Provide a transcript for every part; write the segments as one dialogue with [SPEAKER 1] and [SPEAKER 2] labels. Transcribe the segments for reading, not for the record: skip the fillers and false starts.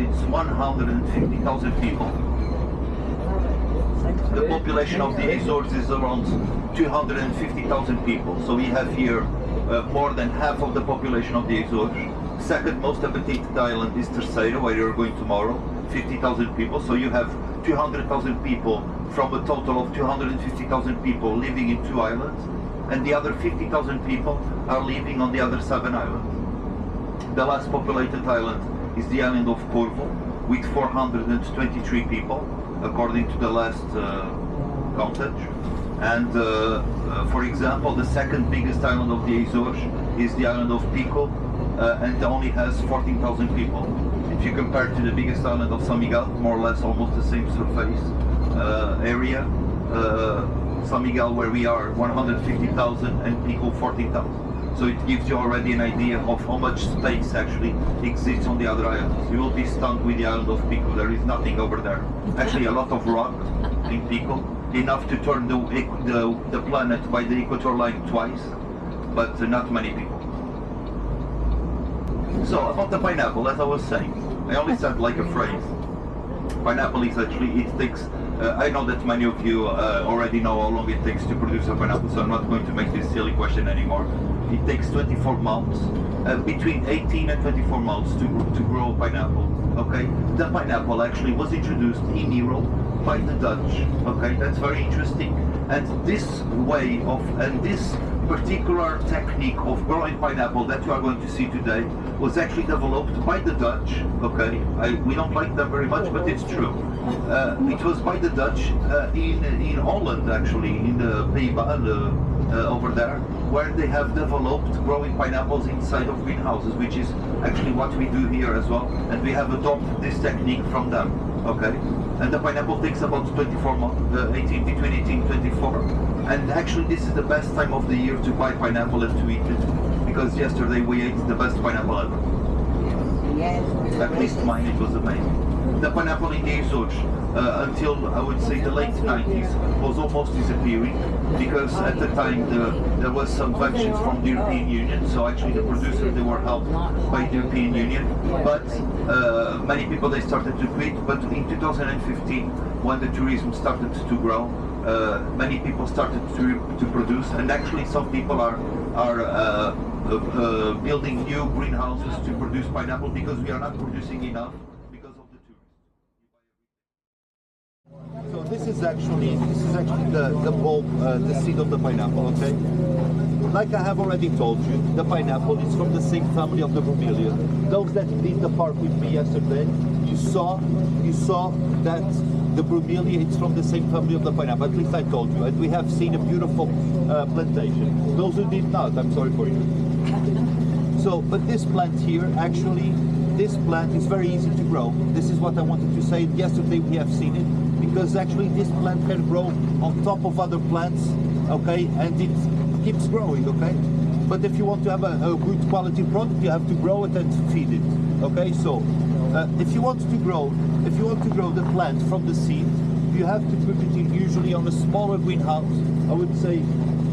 [SPEAKER 1] it's 150,000 people. The population of the Azores is around 250,000 people. So we have here more than half of the population of the Azores. Second most habitated island is Terceira, where you're going tomorrow, 50,000 people. So you have 200,000 people from a total of 250,000 people living in 2 islands, and the other 50,000 people are living on the other 7 islands. The last populated island is the island of Corvo, with 423 people, according to the last countage. And for example, the second biggest island of the Azores is the island of Pico, and only has 14,000 people. If you compare to the biggest island of San Miguel, more or less almost the same surface area, San Miguel, where we are, 150,000, and Pico 14,000. So it gives you already an idea of how much space actually exists on the other islands. You will be stunned with the island of Pico. There is nothing over there. Actually, a lot of rock in Pico, enough to turn the planet by the equator line twice, but not many people. So about the pineapple, as I was saying, I only said like a phrase. Pineapple is actually, it takes, I know that many of you already know how long it takes to produce a pineapple, so I'm not going to make this silly question anymore. It takes 24 months, between 18 and 24 months to grow a pineapple, okay? The pineapple actually was introduced in Europe by the Dutch, okay? That's very interesting. And this way of, and this particular technique of growing pineapple that you are going to see today was actually developed by the Dutch, okay? We don't like them very much, but it's true. It was by the Dutch in Holland, actually, in the Pays-Bas, over there, where they have developed growing pineapples inside of greenhouses, which is actually what we do here as well, and we have adopted this technique from them, okay? And the pineapple takes about 24 months, between 18 and 24, and actually this is the best time of the year to buy pineapple and to eat it, because yesterday we ate the best pineapple ever.
[SPEAKER 2] Yes.
[SPEAKER 1] At least mine, it was amazing. The pineapple in the Azores, until I would say the late 90s, was almost disappearing, because at the time there was some sanctions from the European Union, so actually the producers, they were helped by the European Union, but many people, they started to quit. But in 2015, when the tourism started to grow, many people started to produce, and actually some people are building new greenhouses to produce pineapple, because we are not producing enough. So this is actually the bulb, the seed of the pineapple, okay? Like I have already told you, the pineapple is from the same family of the bromeliad. Those that did the park with me yesterday, you saw that the bromeliad is from the same family of the pineapple. At least I told you, and we have seen a beautiful plantation. Those who did not, I'm sorry for you. So, but this plant here, actually, this plant is very easy to grow. This is what I wanted to say. Yesterday we have seen it, because actually this plant can grow on top of other plants, okay, and it keeps growing, okay? But if you want to have a good quality product, you have to grow it and feed it, okay? So if you want to grow the plant from the seed, you have to put it in usually on a smaller greenhouse. I would say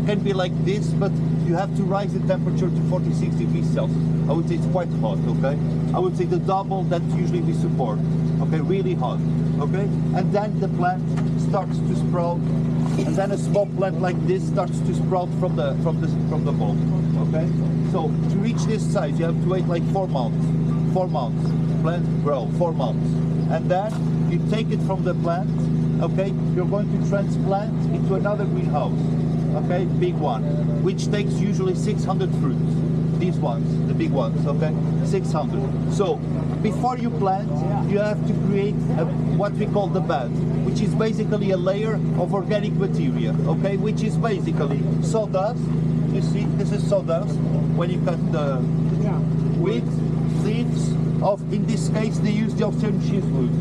[SPEAKER 1] can be like this, but you have to rise the temperature to 46 degrees Celsius. I would say it's quite hot, okay? I would say the double that usually we support, okay? Really hot, okay? And then the plant starts to sprout, and then a small plant like this starts to sprout from the bulb, okay? So to reach this size, you have to wait like 4 months. 4 months, plant grow, 4 months, and then you take it from the plant, okay? You're going to transplant into another greenhouse, okay, big one, which takes usually 600 fruits. These ones, the big ones, okay, 600. So before you plant, you have to create what we call the bed, which is basically a layer of organic material, okay, which is basically sawdust. You see, this is sawdust. When you cut the with leaves of, in this case, they use the Australian cheesewood.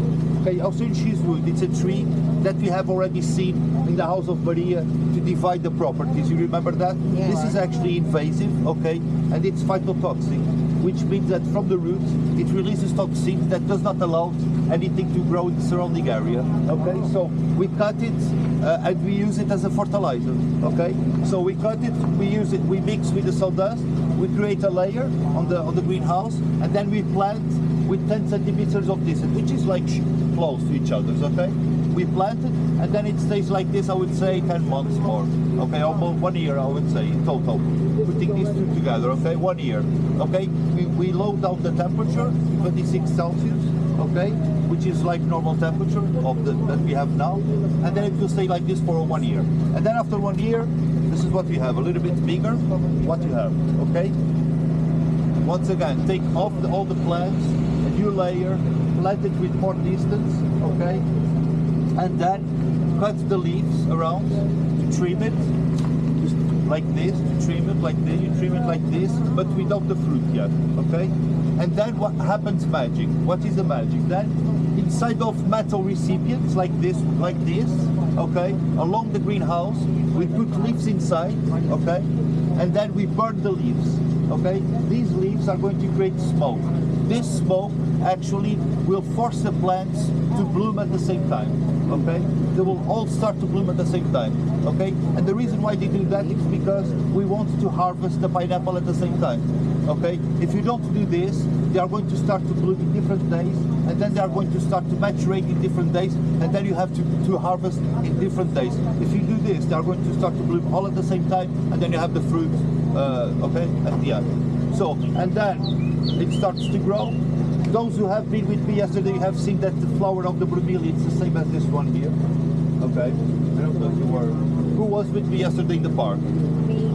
[SPEAKER 1] Okay, Australian cheesewood, it's a tree that we have already seen in the house of Maria to divide the properties. You remember that?
[SPEAKER 2] Yeah.
[SPEAKER 1] This is actually invasive, okay, and it's phytotoxic, which means that from the roots it releases toxins that does not allow anything to grow in the surrounding area. Okay, so we cut it and we use it as a fertilizer. Okay, so we cut it, we use it, we mix with the sawdust, we create a layer on the greenhouse, and then we plant with 10 centimeters of distance, which is like close to each other, okay? We plant it, and then it stays like this, I would say 10 months more, okay? Almost 1 year, I would say, in total. Putting these two together, okay? 1 year, okay? We low down the temperature, 26 Celsius, okay? Which is like normal temperature of that we have now. And then it will stay like this for 1 year. And then after 1 year, this is what we have, a little bit bigger, what you have, okay? Once again, take off all the plants, a new layer, plant it with more distance, okay? And then cut the leaves around to trim it, just like this, to trim it like this, you trim it like this, but without the fruit yet, okay? And then what happens magic? What is the magic? Then inside of metal recipients like this, okay? Along the greenhouse, we put leaves inside, okay? And then we burn the leaves, okay? These leaves are going to create smoke. This smoke actually will force the plants to bloom at the same time, okay? They will all start to bloom at the same time, okay? And the reason why they do that is because we want to harvest the pineapple at the same time, okay? If you don't do this, they are going to start to bloom in different days, and then they are going to start to maturate in different days, and then you have to harvest in different days. If you do this, they are going to start to bloom all at the same time, and then you have the fruit, okay, at the end. So, and then it starts to grow. Those who have been with me yesterday have seen that the flower of the bromeliad is the same as this one here. Okay, I don't know if you were. Who was with me yesterday in the park?
[SPEAKER 2] Me.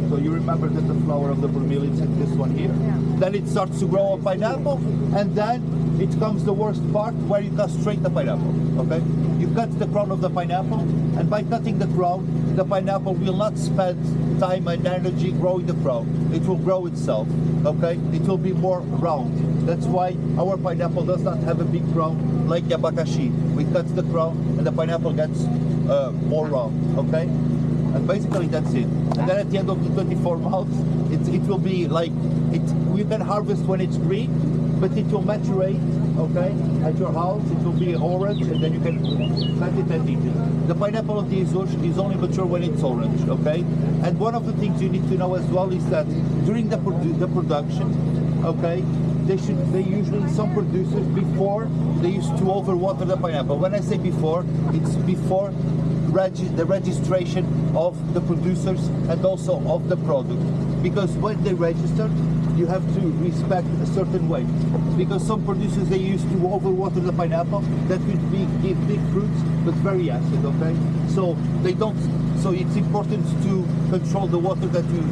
[SPEAKER 1] So you remember that the flower of the bromeliad is this one here?
[SPEAKER 2] Yeah.
[SPEAKER 1] Then it starts to grow a pineapple, and then it comes the worst part where you castrate the pineapple, okay? You cut the crown of the pineapple, and by cutting the crown, the pineapple will not spend time and energy growing the crown. It will grow itself, okay? It will be more round. That's why our pineapple does not have a big crown like the abakashi. We cut the crown, and the pineapple gets more round, okay? And basically that's it. And then at the end of the 24 months, it will be like, we can harvest when it's green, but it will maturate, okay, at your house. It will be orange, and then you can cut it and eat it. The pineapple of the Azores is only mature when it's orange, okay? And one of the things you need to know as well is that during the production, okay, they usually, some producers, before, they used to overwater the pineapple. When I say before, it's before the registration of the producers and also of the product. Because when they register, you have to respect a certain weight. Because some producers, they used to overwater the pineapple, that would give big fruits, but very acid, okay? So they don't, so it's important to control the water that you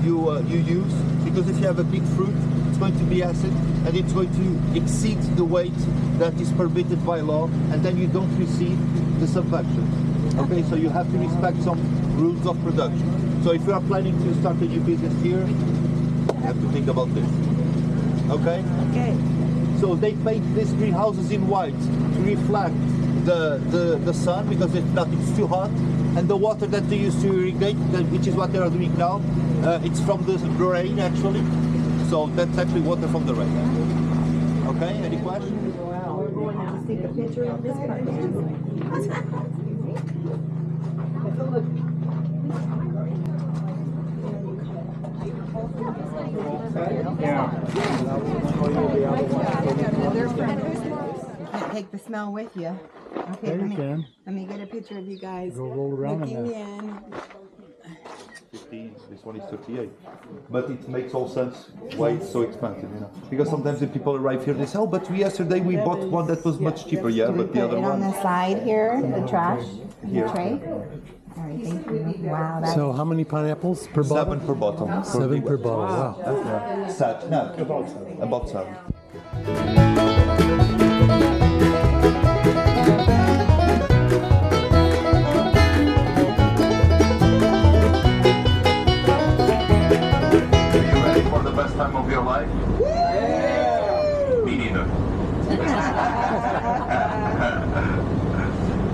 [SPEAKER 1] use, because if you have a big fruit, it's going to be acid, and it's going to exceed the weight that is permitted by law, and then you don't receive the subvention. Okay, so you have to respect some rules of production. So if you are planning to start a new business here, you have to think about this. Okay?
[SPEAKER 2] Okay.
[SPEAKER 1] So they paint these greenhouses in white to reflect the sun, because if not, it's too hot. And the water that they use to irrigate, which is what they are doing now, it's from the rain actually. So that's actually water from the rain. Okay, any questions?
[SPEAKER 2] Wow, we're going to take a picture of this part. You can't take the smell with you. Okay, let me get a picture of you guys
[SPEAKER 3] Go roll around
[SPEAKER 2] looking
[SPEAKER 3] in
[SPEAKER 2] in.
[SPEAKER 1] 15, this one is 38. But it makes all sense why it's so expensive, you know. Because sometimes the people arrive here, they say, oh, but yesterday we bought one that was much cheaper, yeah,
[SPEAKER 2] We
[SPEAKER 1] but
[SPEAKER 2] put
[SPEAKER 1] the
[SPEAKER 2] it
[SPEAKER 1] other
[SPEAKER 2] on
[SPEAKER 1] one.
[SPEAKER 2] the side here, the trash,
[SPEAKER 1] Here.
[SPEAKER 2] the tray. All right, thank you. Wow, that's
[SPEAKER 3] So how many pineapples per bottle?
[SPEAKER 1] 7 per bottle.
[SPEAKER 3] 7 per bottle, wow.
[SPEAKER 1] Yeah. Sete, no, about 7. Are you ready for the best time of your life? Me neither.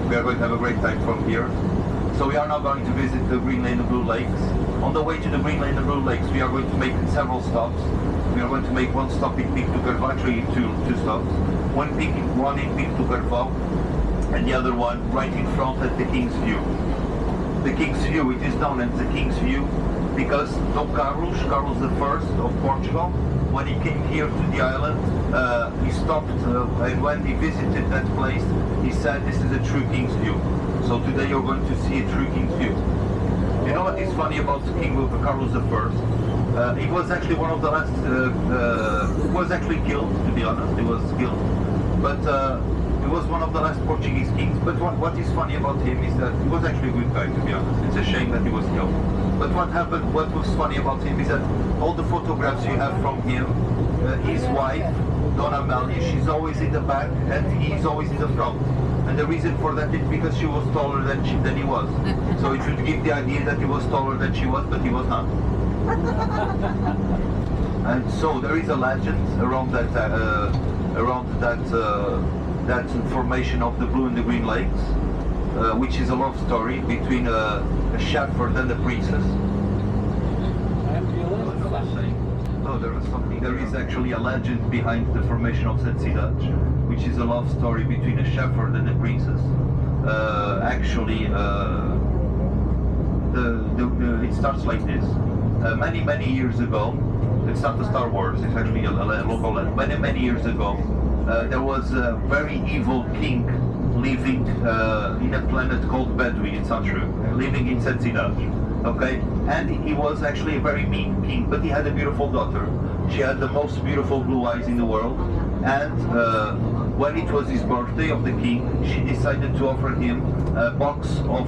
[SPEAKER 1] We are going to have a great time from here. So we are now going to visit the Green Lane and Blue Lakes. On the way to the Green Lane and Blue Lakes, we are going to make several stops. We are going to make one stop in Pico do Carvalho, actually two stops. One in Pico do Carvalho, and the other one right in front at the King's View. The King's View, it is known as the King's View because Dom Carlos I of Portugal, when he came here to the island, he stopped, and when he visited that place, he said, "This is a true King's View." So today you're going to see a true King's View. You know what is funny about King Carlos I? He was actually one of the last, was actually killed, to be honest, he was killed. But he was one of the last Portuguese kings. But what is funny about him is that he was actually a good guy, to be honest. It's a shame that he was killed. But what was funny about him is that all the photographs you have from him, his wife, Dona Amélia, she's always in the back and he's always in the front. And the reason for that is because she was taller than he was. So it should give the idea that he was taller than she was, but he was not. And so there is a legend around that formation of the Blue and the Green Lakes, which is a love story between a shepherd and a princess. Oh, there is actually a legend behind the formation of Cidades, which is a love story between a shepherd and a princess. It starts like this. Many years ago, it's not the Star Wars, it's actually a local legend. Many years ago, there was a very evil king living in a planet called Bedouin, it's not true, living in Cidades. Okay, and he was actually a very mean king, but he had a beautiful daughter. She had the most beautiful blue eyes in the world, and when it was his birthday of the king, she decided to offer him a box of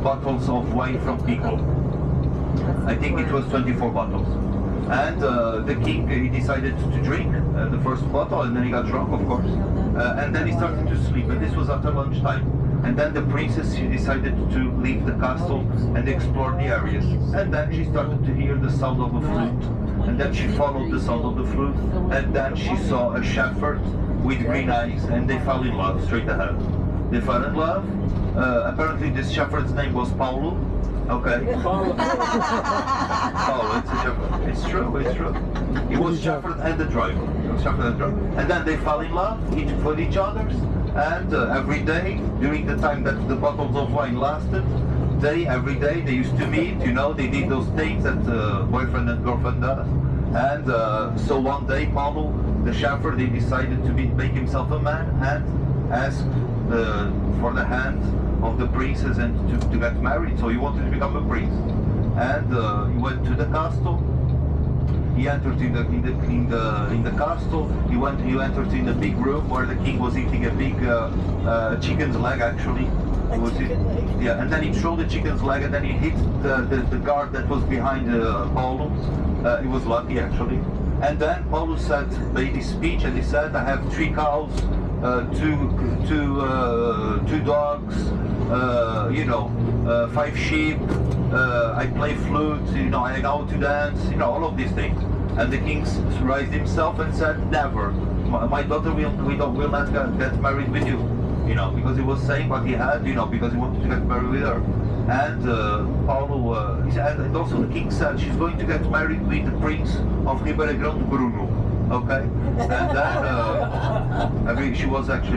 [SPEAKER 1] bottles of wine from Pico. I think it was 24 bottles. And the king, he decided to drink the first bottle, and then he got drunk, of course. And then he started to sleep, and this was after lunchtime. And then the princess, she decided to leave the castle and explore the areas. And then she started to hear the sound of a flute. And then she followed the sound of the flute. And then she saw a shepherd with green eyes, and they fell in love straight ahead. They fell in love. Apparently this shepherd's name was Paulo. Okay. Paulo, it's a shepherd. It's true. He was shepherd and the driver. And then they fell in love with each other. And every day, during the time that the bottles of wine lasted, every day they used to meet, you know, they did those things that boyfriend and girlfriend does. And so one day, Paulo, the shepherd, he decided to make himself a man and ask for the hand of the princess and to get married. So he wanted to become a prince. And he went to the castle. He entered in the castle. He entered in a big room where the king was eating a big chicken's leg, actually. Yeah, and then he threw the chicken's leg, and then he hit the guard that was behind Paulo. He was lucky, actually. And then Paulo made his speech, and he said, "I have 3 cows, two dogs, 5 sheep. I play flute, you know, I know how to dance, you know, all of these things." And the king raised himself and said, "Never. My daughter will not get married with you." You know, because he was saying what he had, you know, because he wanted to get married with her. And Paulo, and also the king said, "She's going to get married with the prince of Miradouros, Bruno." Okay? And then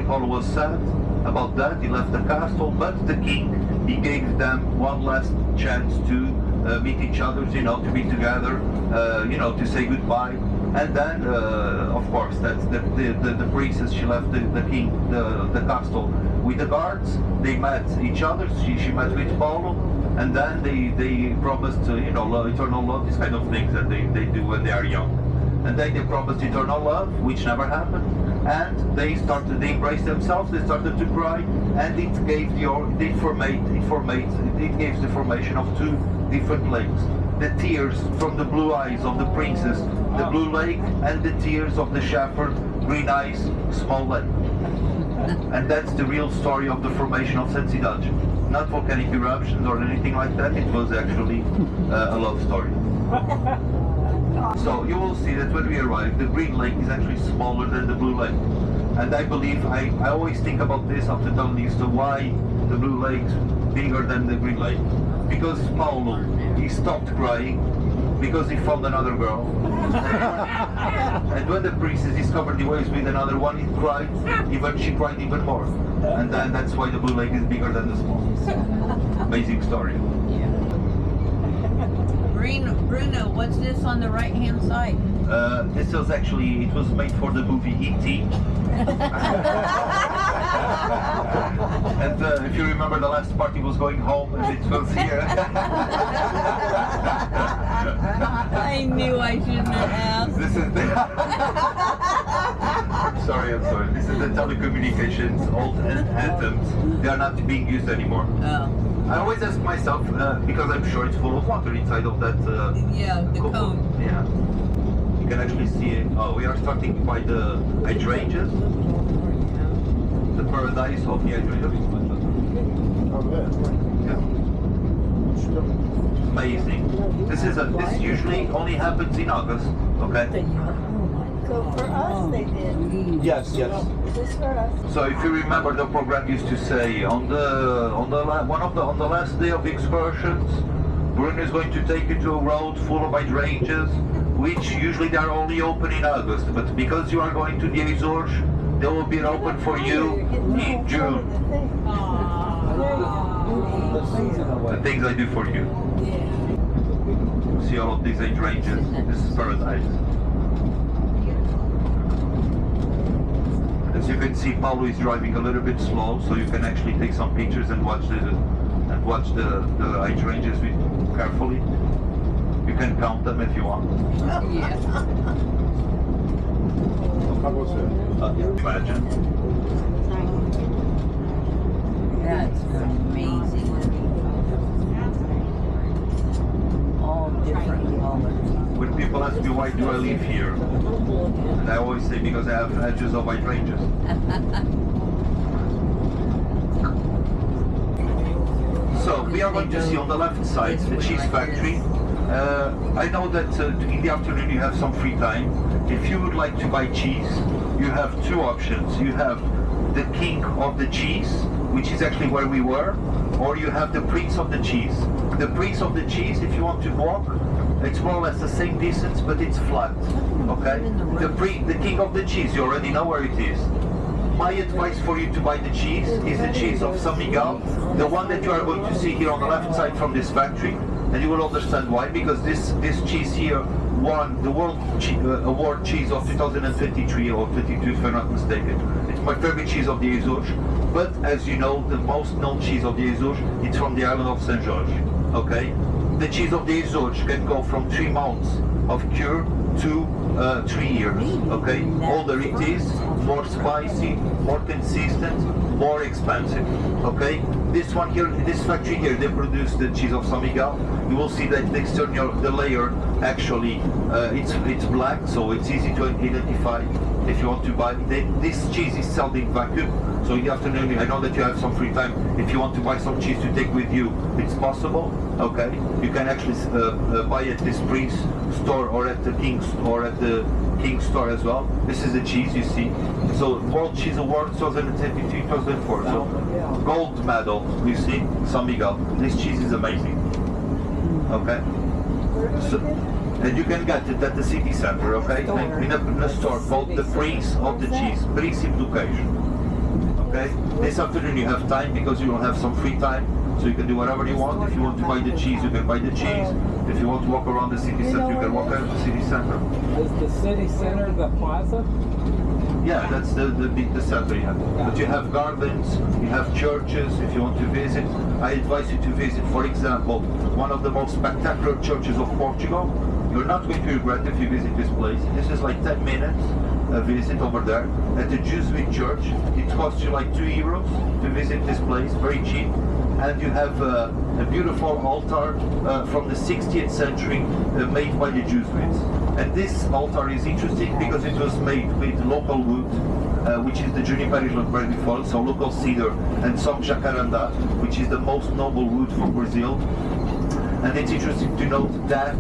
[SPEAKER 1] Paulo was sad about that. He left the castle, but the king, he gave them one last chance to meet each other, you know, to be together, to say goodbye. And then, of course, that's the princess, she left the king, the castle with the guards. They met each other. She met with Paulo, and then they promised, eternal love, these kind of things that they do when they are young. And then they promised eternal love, which never happened. And they embraced themselves. They started to cry, and it gave the formation of 2 different lakes. The tears from the blue eyes of the princess, the blue lake, and the tears of the shepherd, green eyes, small lake. And that's the real story of the formation of Cidades. Not volcanic eruptions or anything like that. It was actually a love story. So you will see that when we arrive, the green lake is actually smaller than the blue lake. And I believe, I always think about this after telling you, so why the blue lake's bigger than the green lake? Because Paulo, he stopped crying because he found another girl. And when the princess discovered he was with another one, she cried even more. And then that's why the blue lake is bigger than the small. Amazing story.
[SPEAKER 4] Bruno, what's this on the right-hand side?
[SPEAKER 1] This was actually, it was made for the movie E.T. And if you remember, the last part he was going home and it was here.
[SPEAKER 4] I knew I shouldn't have asked.
[SPEAKER 1] This is the... sorry, I'm sorry. This is the telecommunications old anthems. They are not being used anymore.
[SPEAKER 4] Oh.
[SPEAKER 1] I always ask myself, because I'm sure it's full of water inside of that...
[SPEAKER 4] Yeah, the cone.
[SPEAKER 1] Yeah. You can actually see it. Oh, we are starting by the hydrangeas. The paradise of the hydrangeas. Yeah. Amazing. This usually only happens in August, okay?
[SPEAKER 2] So for us, they did.
[SPEAKER 1] Yes, yes.
[SPEAKER 2] Just for us.
[SPEAKER 1] So if you remember, the program used to say on the last day of excursions, Bruno is going to take you to a road full of hydrangeas, which usually they are only open in August. But because you are going to the Azores, they will be open for you in June. The things I do for you. See all of these hydrangeas. This is paradise. As you can see, Paulo is driving a little bit slow, so you can actually take some pictures and watch the hydrangeas carefully. You can count them if you want.
[SPEAKER 4] Yeah.
[SPEAKER 1] Imagine.
[SPEAKER 4] That's amazing. All different colors.
[SPEAKER 1] When people ask me why do I live here, and I always say because I have edges of hydrangeas. So we are going to see on the left side the cheese factory. I know that in the afternoon you have some free time. If you would like to buy cheese, you have two options. You have the king of the cheese, which is actually where we were, or you have the prince of the cheese. The prince of the cheese, if you want to walk, it's more or less the same distance, but it's flat. Okay? The king of the cheese, you already know where it is. My advice for you to buy the cheese is the cheese of San Miguel, the one that you are going to see here on the left side from this factory, and you will understand why, because this cheese here won the World Award Cheese of 2023 or 22 if I'm not mistaken. It's my favorite cheese of the Azores, but as you know, the most known cheese of the Azores, it's from the island of Saint George. Okay? The cheese of the Azores can go from 3 months of cure to 3 years. Okay? Older it is, more spicy, more consistent, more expensive. Okay? This one here, this factory here, they produce the cheese of San Miguel. You will see that the external, the layer actually, it's black, so it's easy to identify if you want to buy. This cheese is sold in vacuum, so in the afternoon, I know that you have some free time. If you want to buy some cheese to take with you, it's possible. Okay, you can actually buy at this Prince store or at the King store as well. This is the cheese you see. So World Cheese Award 2023-2024. So gold medal. You see, San Miguel. This cheese is amazing. Okay. So, and you can get it at the city center. Okay, in a store called the Prince of the Cheese, Príncipe do Queijo. Okay. This afternoon you have time because you will have some free time. So you can do whatever you want. If you want to buy the cheese, you can buy the cheese. If you want to walk around the city center, you can walk around the city center.
[SPEAKER 5] Is the city center the plaza?
[SPEAKER 1] Yeah, that's the center, yeah. But you have gardens, you have churches, if you want to visit. I advise you to visit, for example, one of the most spectacular churches of Portugal. You're not going to regret if you visit this place. This is like 10 minutes a visit over there at the Jesuit church. It costs you like €2 to visit this place, very cheap. And you have a beautiful altar from the 60th century made by the Jesuits. And this altar is interesting because it was made with local wood, which is the juniper before, so local cedar, and some jacaranda, which is the most noble wood from Brazil. And it's interesting to note that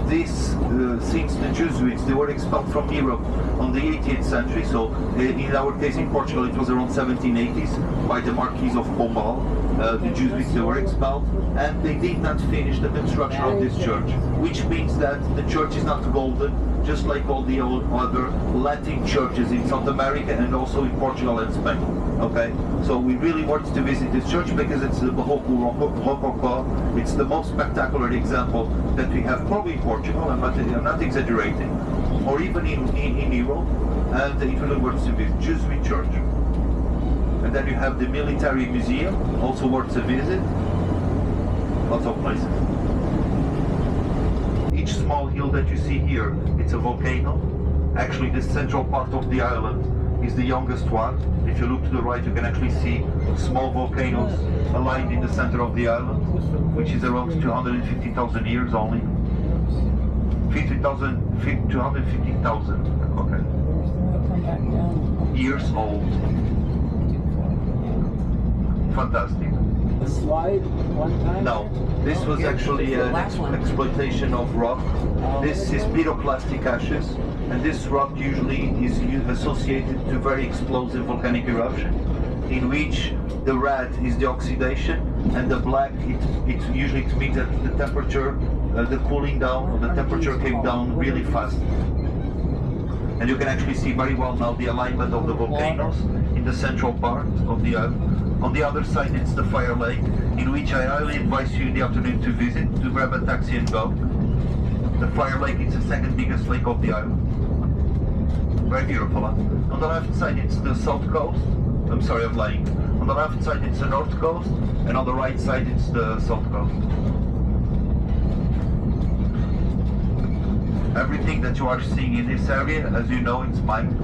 [SPEAKER 1] since the Jesuits, they were expelled from Europe on the 18th century, so in our case in Portugal it was around 1780s by the Marquis of Pombal. The Jesuits, they were expelled, and they did not finish the construction of this church, which means that the church is not golden, just like all the other Latin churches in South America and also in Portugal and Spain. Okay, so we really wanted to visit this church because it's the Rococo. It's the most spectacular example that we have probably in Portugal. I'm not exaggerating, or even in Europe. And it really worth to visit. Jesuit church. And then you have the military museum, also worth a visit. Lots of places. Each small hill that you see here, it's a volcano. Actually, the central part of the island is the youngest one. If you look to the right, you can actually see small volcanoes aligned in the center of the island, which is around 250,000 years only. 250,000, okay. Years old. Fantastic.
[SPEAKER 5] The slide one time?
[SPEAKER 1] No, this was actually an exploitation of rock. This is pyroclastic ashes, and this rock usually is associated to very explosive volcanic eruption, in which the red is the oxidation, and the black, it usually means that the temperature, the cooling down, the temperature came down really fast. And you can actually see very well now the alignment of the volcanoes in the central part of the island. On the other side, it's the fire lake, in which I highly advise you in the afternoon to visit, to grab a taxi and go. The fire lake is the second biggest lake of the island. Very beautiful, huh? On the left side, it's the south coast. I'm sorry, I'm lying. On the left side, it's the north coast, and on the right side, it's the south coast. Everything that you are seeing in this area, as you know, it's mine.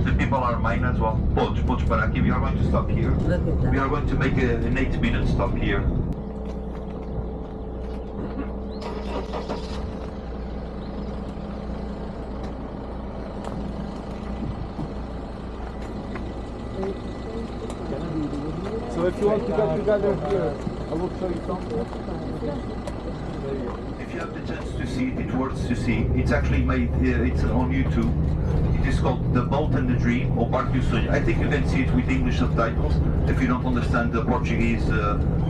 [SPEAKER 1] The people are mine as well. Podes parar aqui. We are going to stop here. We are going to make an 8-minute stop here.
[SPEAKER 5] So if you want to get together here, I will show you something.
[SPEAKER 1] If you have the chance to see it, it's worth to see. It's actually made, it's on YouTube. It is called The Boat and the Dream, or Barco e o Sonho. I think you can see it with English subtitles if you don't understand the Portuguese,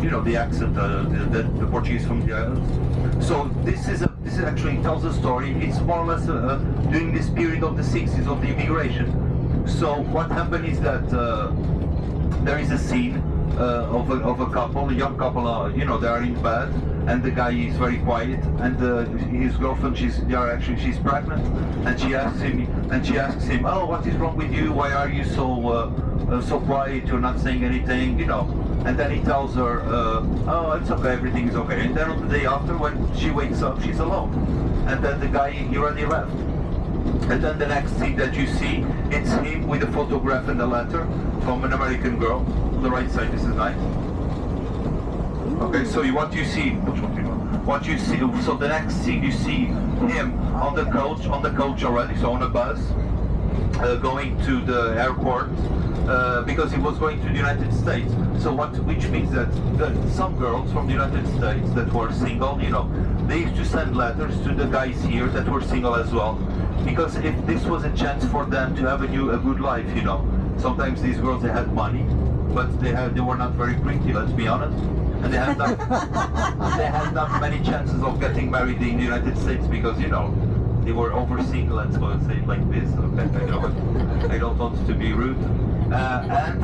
[SPEAKER 1] you know, the accent, the Portuguese from the islands. So this is actually tells a story. It's more or less during this period of the 60s of the immigration. So what happened is that there is a scene of a couple, a young couple, you know, they are in bed, and the guy is very quiet, and his girlfriend, she's pregnant, and she asks him, oh, what is wrong with you? Why are you so quiet? You're not saying anything, you know. And then he tells her, oh, it's okay, everything is okay. And then on the day after, when she wakes up, she's alone, and then the guy, he already left. And then the next scene that you see, it's him with a photograph and a letter from an American girl. On the right side, this is nice. Okay, so what you see, so the next scene you see him on the coach already, so on a bus, going to the airport, because he was going to the United States. So which means that some girls from the United States that were single, you know, they used to send letters to the guys here that were single as well, because if this was a chance for them to have a good life, you know. Sometimes these girls, they had money, but they were not very pretty, let's be honest. And they had not many chances of getting married in the United States because, you know, they were over single, let's go and say it like this. Okay, I don't want to be rude. And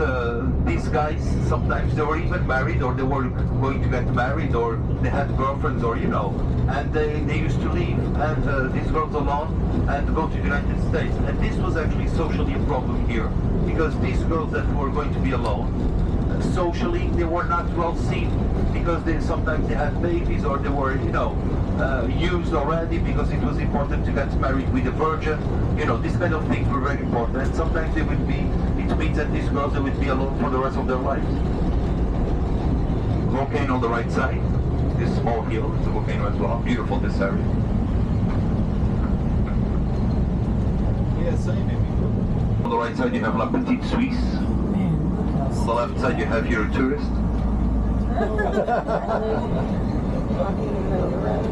[SPEAKER 1] these guys, sometimes they were even married, or they were going to get married, or they had girlfriends, or, you know, and they used to leave, and these girls alone, and go to the United States. And this was actually socially a problem here, because these girls that were going to be alone, socially they were not well seen, because sometimes they had babies, or they were, you know, used already, because it was important to get married with a virgin, you know. These kind of things were very important, and sometimes it means that these girls, they would be alone for the rest of their lives. Volcano on the right side, this small hill, it's a volcano as well. Beautiful, this area.
[SPEAKER 6] Yeah, same.
[SPEAKER 1] On the right side you have La Petite Suisse. On the left side you have here a tourist.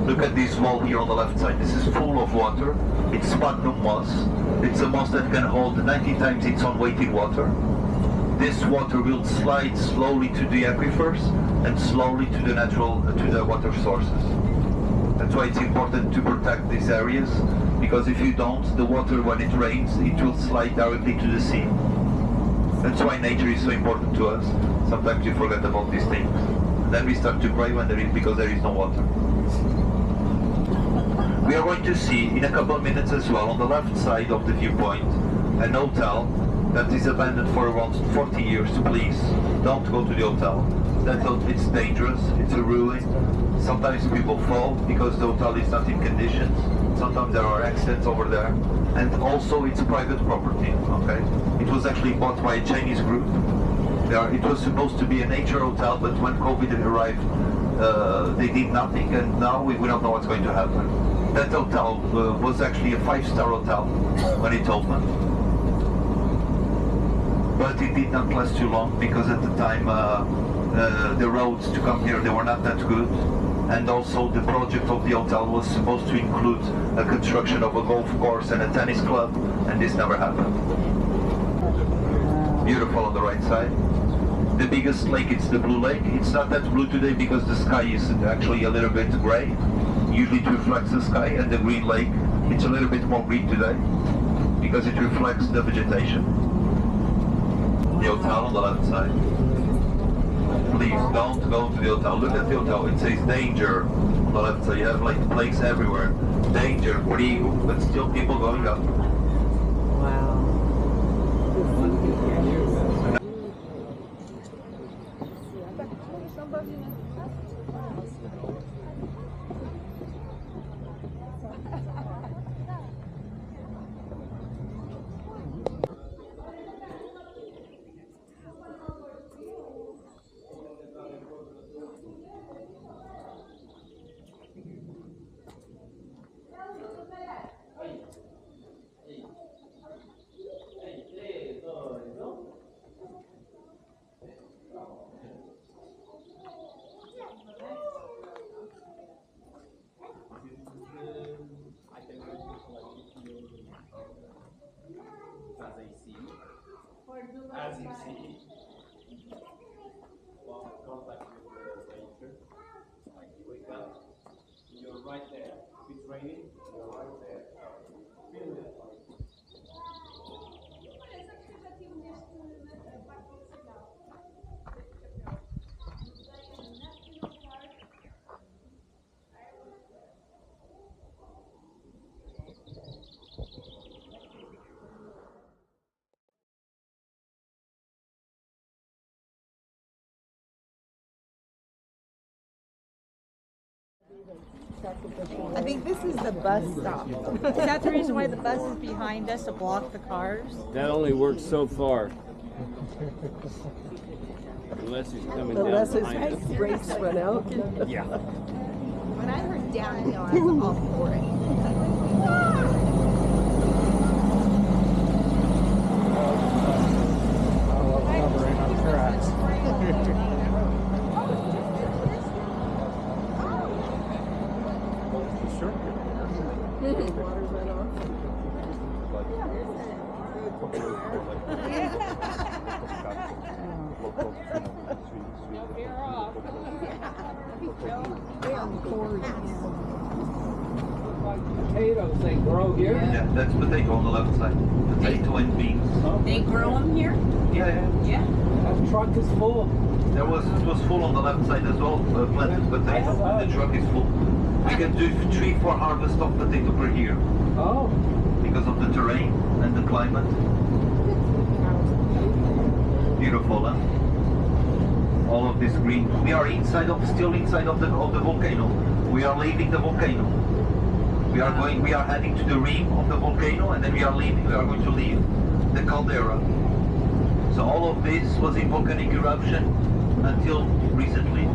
[SPEAKER 1] Look at this wall here on the left side. This is full of water. It's sphagnum moss. It's a moss that can hold 90 times its own weight in water. This water will slide slowly to the aquifers and slowly to the water sources. That's why it's important to protect these areas, because if you don't, the water, when it rains, it will slide directly to the sea. That's why nature is so important to us. Sometimes you forget about these things. Then we start to cry when because there is no water. We are going to see in a couple of minutes as well, on the left side of the viewpoint, an hotel that is abandoned for around 40 years. Please, don't go to the hotel. It's dangerous, it's a ruin. Sometimes people fall because the hotel is not in condition. Sometimes there are accidents over there. And also it's private property, okay? It was actually bought by a Chinese group. It was supposed to be a nature hotel, but when COVID arrived, they did nothing, and now we don't know what's going to happen. That hotel was actually a 5-star hotel when it opened. But it did not last too long, because at the time the roads to come here, they were not that good. And also the project of the hotel was supposed to include a construction of a golf course and a tennis club, and this never happened. Beautiful on the right side. The biggest lake, it's the Blue Lake. It's not that blue today because the sky is actually a little bit gray. Usually it reflects the sky, and the Green Lake, it's a little bit more green today because it reflects the vegetation. The hotel on the left side. Please don't go to the hotel. Look at the hotel. It says danger on the left side. You have like plaques everywhere. Danger, perigo, but still people going up.
[SPEAKER 4] Wow.
[SPEAKER 7] As you see, contact with the nature, like you wake up, you're right there. If it's raining, you're right there. Feel it.
[SPEAKER 2] I think this is the bus stop. Is that the reason why the bus is behind us to block the cars?
[SPEAKER 5] That only works so far. Unless he's coming down behind us.
[SPEAKER 4] Brakes run out.
[SPEAKER 5] Yeah.
[SPEAKER 2] When I heard downhill, I was all for it.
[SPEAKER 5] Potatoes, they grow here.
[SPEAKER 1] Yeah, that's potato on the left side. Potato and beans.
[SPEAKER 4] They grow them here?
[SPEAKER 1] Yeah.
[SPEAKER 4] Yeah.
[SPEAKER 5] That truck is full.
[SPEAKER 1] It was full on the left side as well, planted potato. The truck is full. We can do 3-4 harvests of potato per year.
[SPEAKER 5] Oh.
[SPEAKER 1] Because of the terrain and the climate. Beautiful, huh? All of this green. We are still inside of the volcano. We are leaving the volcano. We are heading to the rim of the volcano, and then we are going to leave the caldera. So all of this was in volcanic eruption until recently.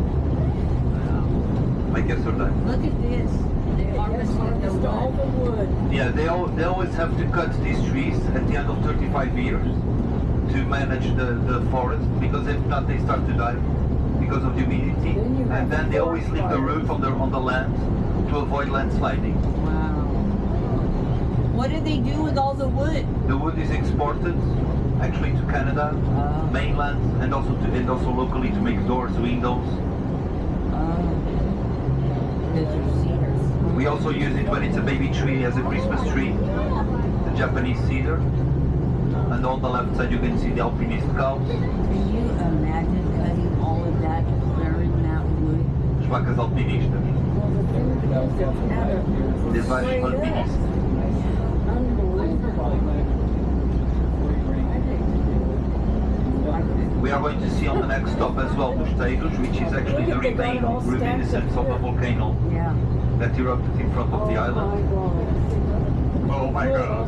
[SPEAKER 1] Like yesterday.
[SPEAKER 4] Look at this. They harvested all the wood.
[SPEAKER 1] Yeah, they always have to cut these trees at the end of 35 years to manage the forest, because if not they start to die because of humidity, and then they always leave the roof on the land to avoid landsliding.
[SPEAKER 4] Wow. What do they do with all the wood?
[SPEAKER 1] The wood is exported actually to Canada, mainland, and also locally to make doors, windows.
[SPEAKER 4] These are cedars.
[SPEAKER 1] We also use it when it's a baby tree as a Christmas tree, the Japanese cedar. And on the left side you can see the alpinist cows.
[SPEAKER 4] Can you imagine cutting all of that, clearing that wood?
[SPEAKER 1] As vacas alpinistas. Des vaches alpinistas. We are going to see on the next stop as well Mosteiros, which is actually the reminiscence of a volcano
[SPEAKER 4] Yeah.
[SPEAKER 1] that erupted in front of the island. Oh my god.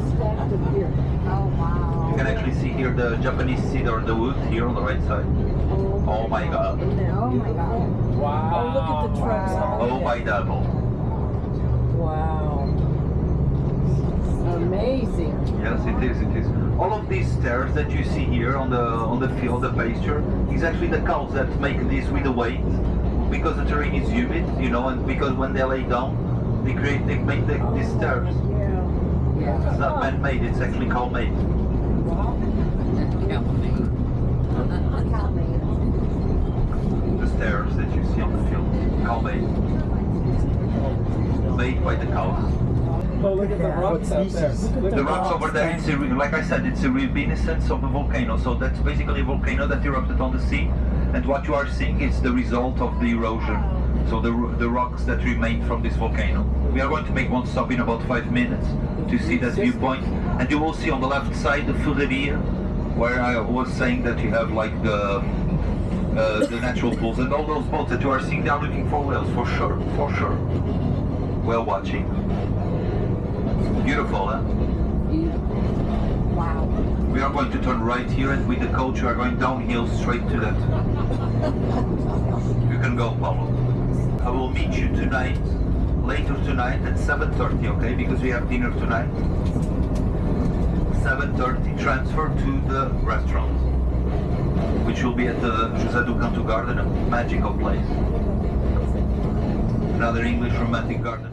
[SPEAKER 4] Oh, wow.
[SPEAKER 1] You can actually see here the Japanese cedar, the wood here on the right side. Oh my god.
[SPEAKER 4] Oh, my God.
[SPEAKER 5] Wow.
[SPEAKER 2] Oh, look at the trucks.
[SPEAKER 1] Oh my double.
[SPEAKER 2] Wow. Amazing.
[SPEAKER 1] Yes, it is. It is. All of these stairs that you see here on the field, the pasture, is actually the cows that make this with the weight, because the terrain is humid, you know, and because when they lay down, they make these stairs.
[SPEAKER 2] Yeah.
[SPEAKER 1] It's not man-made; it's actually cow-made. The stairs that you see on the field, cow-made, made by the cows.
[SPEAKER 5] Oh, look at the rocks out there.
[SPEAKER 1] The rocks over there, it's like I said, it's a reminiscence of a volcano. So that's basically a volcano that erupted on the sea. And what you are seeing is the result of the erosion. So the rocks that remained from this volcano. We are going to make one stop in about 5 minutes to see that viewpoint. And you will see on the left side the Ferreria, where I was saying that you have like the natural pools. And all those boats that you are seeing, they are looking for whales, for sure, for sure. Whale watching. Beautiful, huh?
[SPEAKER 4] Wow.
[SPEAKER 1] We are going to turn right here, and with the coach we are going downhill straight to that. You can go, Paulo. I will meet you tonight, later tonight at 7:30, okay? Because we have dinner tonight. 7:30 transfer to the restaurant, which will be at the José do Canto Garden, a magical place. Another English romantic garden.